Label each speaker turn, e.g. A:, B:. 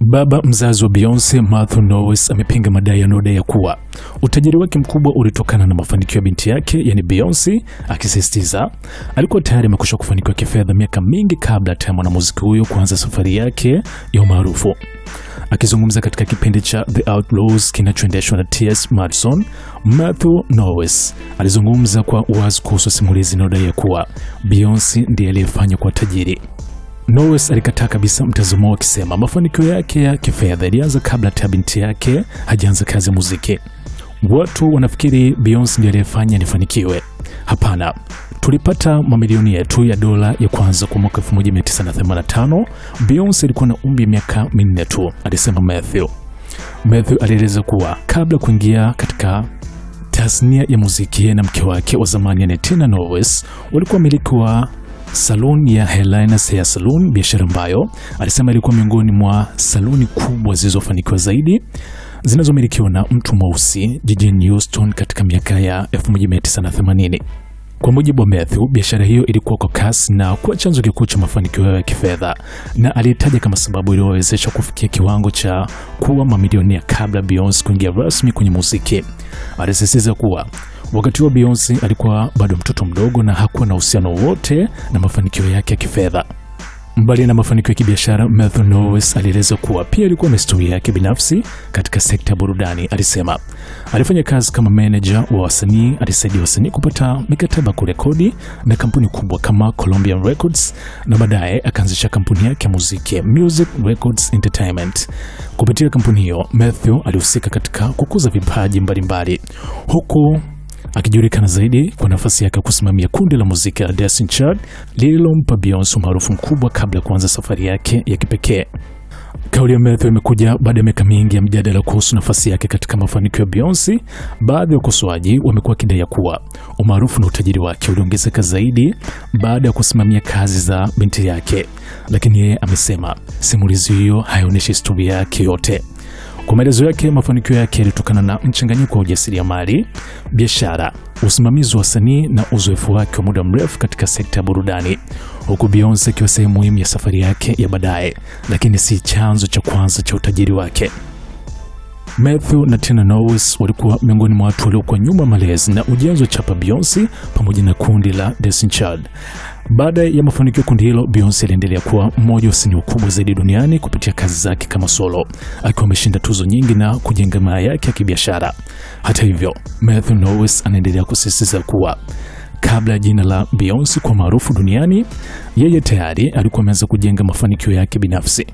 A: Baba mzazi wa Beyonce, Matthew Knowles, amepinga madai yanayodai kuwa utajiri wake mkubwa ulitokana na mafanikio ya binti yake, yani Beyonce, akisisitiza alikuwa tayari amekwisha kufanikiwa kifedha miaka mingi kabla ya mwanamuziki huyo kuanza safari yake ya umaarufu. Akizungumza katika kipindi cha The Outlaws kinachoendeshwa na T.S. Madison, Matthew Knowles alizungumza kwa uwazi kuhusu simulizi inayodai kuwa Beyonce ndiye aliyefanya kwa tajiri. Knowles alikataa kabisa mtazamo akisema mafanikio yake ya kifedha yalianza kabla ya binti yake hajaanza kazi ya muziki. Watu wanafikiri Beyonce ndiye aliyefanya nifanikiwe. Hapana, tulipata mamilioni yetu ya dola ya kwanza kwa mwaka 1985. Beyonce alikuwa na umri wa miaka 4 tu, alisema Matthew. Matthew alieleza kuwa kabla kuingia katika tasnia ya muziki na mke wake wa zamani Tina Knowles walikuwa miliki wa saluni ya Helina's Hair Salon, biashara ambayo alisema ilikuwa miongoni mwa saluni kubwa zilizofanikiwa zaidi zinazomilikiwa na mtu mweusi jijini Houston katika miaka ya 1980. Kwa mujibu wa Matthew, biashara hiyo ilikuwa kwa kasi na kuwa chanzo kikuu cha mafanikio yao ya kifedha, na alitaja kama sababu iliyowezesha kufikia kiwango cha kuwa mamilionea kabla Beyonce kuingia rasmi kwenye muziki. Alisisitiza kuwa wakati wa Beyonce alikuwa bado mtoto mdogo na hakuwa na uhusiano wote na mafanikio yake ya kifedha. Mbali na mafanikio ya kibiashara, Matthew Knowles alieleza kuwa pia alikuwa na historia yake binafsi katika sekta ya burudani. Alisema alifanya kazi kama manager wa wasanii, alisaidia wasanii kupata mikataba kurekodi na kampuni kubwa kama Columbia Records, na baadaye akaanzisha kampuni yake ya muziki Music Records Entertainment. Kupitia kampuni hiyo, Matthew alihusika katika kukuza vipaji mbalimbali, huku akijulikana zaidi kwa nafasi yake kusimamia kundi la muziki la Destiny Child lililompa Beyonce umaarufu mkubwa kabla ya kuanza safari yake ya kipekee. Kauli ya Matthew imekuja baada ya miaka mingi ya mjadala kuhusu nafasi yake katika mafanikio ya Beyonce. Baadhi ya wakosoaji wamekuwa wakidai kuwa umaarufu na utajiri wake uliongezeka zaidi baada ya kusimamia kazi za binti yake, lakini yeye amesema simulizi hiyo haionyeshi historia yake yote. Kwa maelezo yake, mafanikio yake yalitokana na mchanganyiko wa ujasiriamali, biashara, usimamizi wa wasanii na uzoefu wake wa muda mrefu katika sekta ya burudani, huku Beyonce ikiwa sehemu muhimu ya safari yake ya baadaye, lakini si chanzo cha kwanza cha utajiri wake. Matthew na Tina Knowles walikuwa miongoni mwa watu waliokuwa nyuma malezi na ujenzi wa chapa Beyonce pamoja na kundi la Destiny Child. Baada ya mafanikio kundi hilo, Beyonce aliendelea kuwa mmoja wa wasanii wakubwa zaidi duniani kupitia kazi zake kama solo, akiwa ameshinda tuzo nyingi na kujenga maisha yake ya kibiashara. Hata hivyo, Matthew Knowles anaendelea kusisitiza kuwa kabla ya jina la Beyonce kuwa maarufu duniani, yeye tayari alikuwa ameanza kujenga mafanikio yake binafsi.